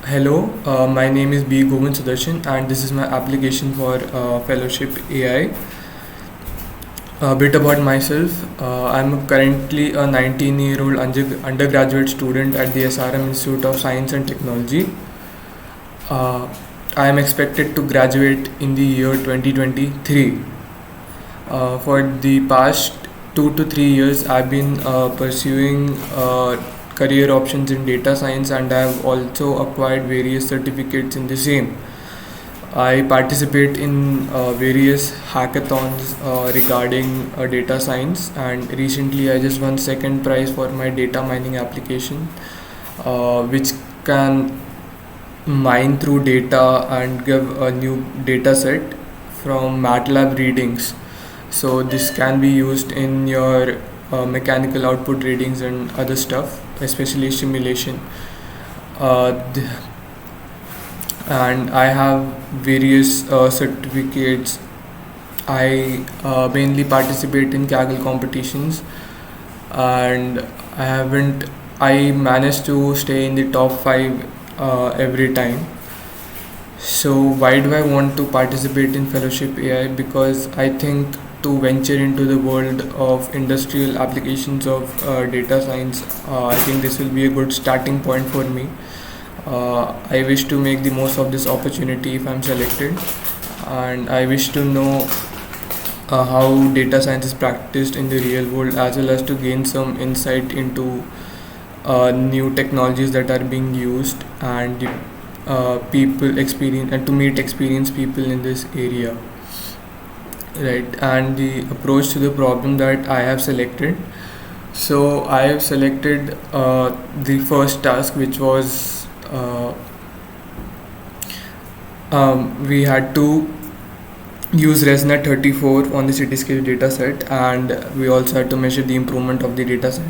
Hello, my name is B. Govind Sudarshan, and this is my application for Fellowship AI. A bit about myself. I'm currently a 19-year-old undergraduate student at the SRM Institute of Science and Technology. Uh, I am expected to graduate in the year 2023. For the past 2 to 3 years, I've been pursuing career options in data science, and I've also acquired various certificates in the same. I participate in various hackathons regarding data science, and recently I just won second prize for my data mining application, which can mine through data and give a new data set from MATLAB readings. So this can be used in your mechanical output readings and other stuff, especially simulation. Th- and I have various certificates. I mainly participate in Kaggle competitions, and I haven't. I managed to stay in the top five every time. So why do I want to participate in Fellowship AI? Because I think to venture into the world of industrial applications of data science, I think this will be a good starting point for me. I wish to make the most of this opportunity if I'm selected, and I wish to know how data science is practiced in the real world, as well as to gain some insight into new technologies that are being used, and the people experience, and to meet experienced people in this area, right? And the approach to the problem that I have selected. So I have selected the first task, which was we had to use ResNet 34 on the Cityscape dataset, and we also had to measure the improvement of the dataset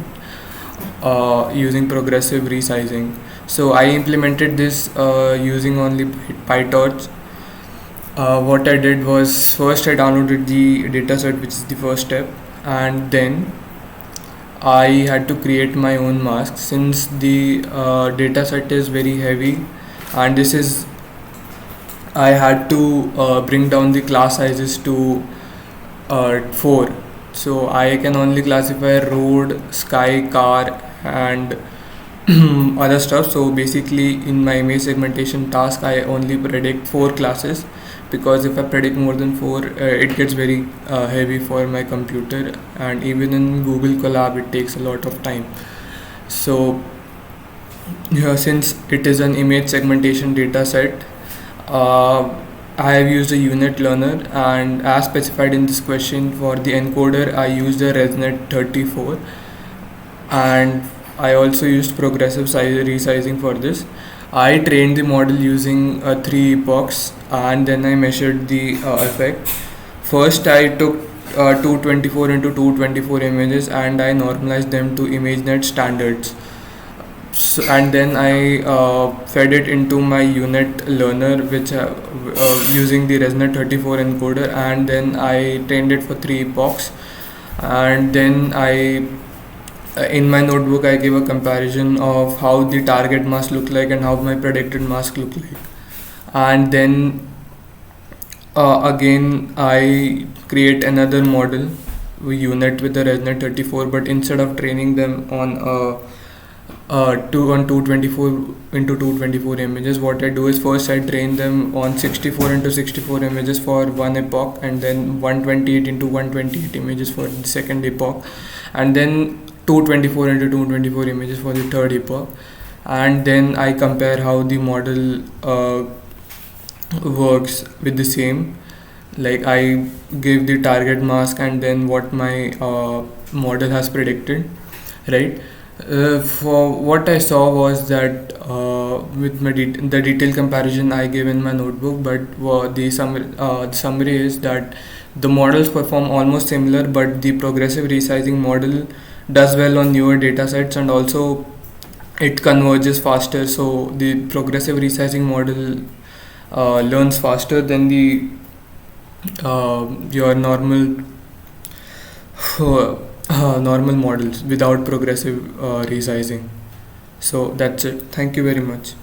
using progressive resizing. So I implemented this using only PyTorch. What I did was, first I downloaded the dataset, which is the first step, and then I had to create my own mask since the dataset is very heavy, and this is I had to bring down the class sizes to 4. So I can only classify road, sky, car, and other stuff. So basically, in my image segmentation task, I only predict 4 classes, because if I predict more than 4, it gets very heavy for my computer, and even in Google Colab, it takes a lot of time. So since it is an image segmentation data set, uh, I have used a unit learner, and as specified in this question for the encoder, I used a ResNet 34, and I also used progressive resizing for this. I trained the model using 3 epochs, and then I measured the effect. First, I took 224 into 224 images, and I normalized them to ImageNet standards. So, and then I fed it into my unit learner, which using the ResNet 34 encoder, and then I trained it for 3 epochs, and then I in my notebook I gave a comparison of how the target mask looked like and how my predicted mask looked like, and then again I create another model unit with the ResNet 34, but instead of training them on 224 into 224 images, what I do is, first I train them on 64 into 64 images for one epoch, and then 128 into 128 images for the second epoch, and then 224 into 224 images for the third epoch, and then I compare how the model works with the same. Like, I give the target mask and then what my model has predicted, right? For what I saw was that with the detailed comparison I gave in my notebook, but the summary is that the models perform almost similar, but the progressive resizing model does well on newer data sets, and also it converges faster. So the progressive resizing model learns faster than the your normal models without progressive resizing. So that's it. Thank you very much.